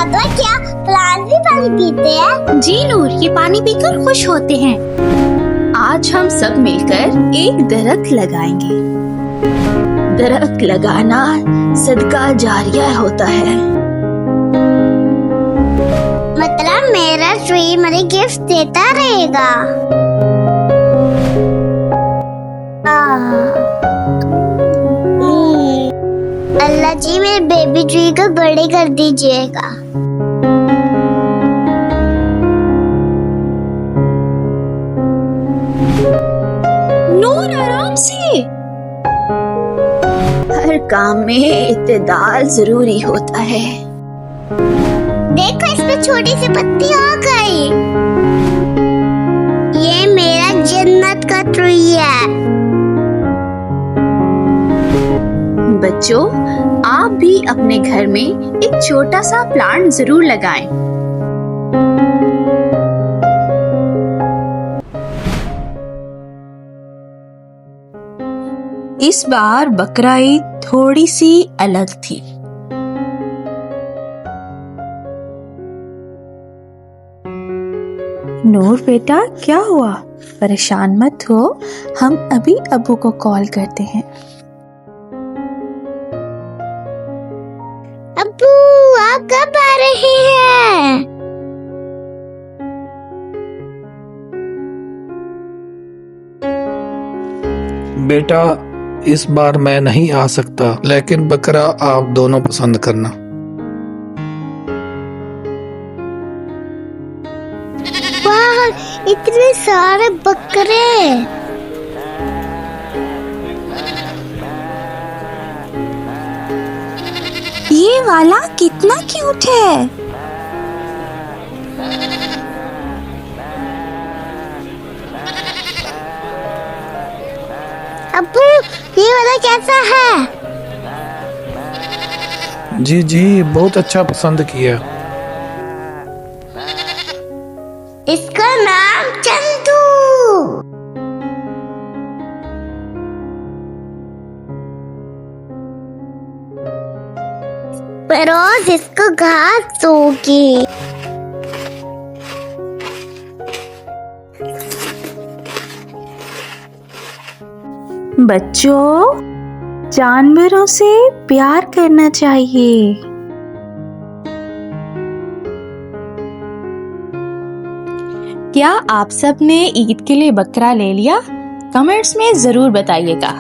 फातिमा, क्या प्लांट भी पानी पीते हैं? जी नूर, ये पानी पीकर खुश होते हैं। आज हम सब मिलकर एक दरख्त लगाएंगे। दरख्त लगाना सदका जारिया होता है। मतलब मेरा ट्री मुझे गिफ्ट देता रहेगा। अल्लाह जी, मेरे बेबी ट्री को बड़े कर दीजिएगा। नूर, आराम से। हर काम में इत्तेदाल जरूरी होता है। देखो, इसमें छोटी सी पत्ती आ गई। ये मेरा जन्नत का ट्री है। बच्चों, आप भी अपने घर में एक छोटा सा प्लांट जरूर लगाएं। इस बार बकरा ईद थोड़ी सी अलग थी। नूर बेटा, क्या हुआ? परेशान मत हो, हम अभी अब्बू को कॉल करते हैं। अब्बू, आप कब आ रहे हैं? बेटा, इस बार मैं नहीं आ सकता, लेकिन बकरा आप दोनों पसंद करना। वाह, इतने सारे बकरे। ये वाला कितना क्यूट है। अब्बू, ये वाला कैसा है? जी जी, बहुत अच्छा पसंद किया। इसका नाम चंदू। पर रोज इसको घास दोगी। बच्चों, जानवरों से प्यार करना चाहिए। क्या आप सब ने ईद के लिए बकरा ले लिया? कमेंट्स में जरूर बताइएगा।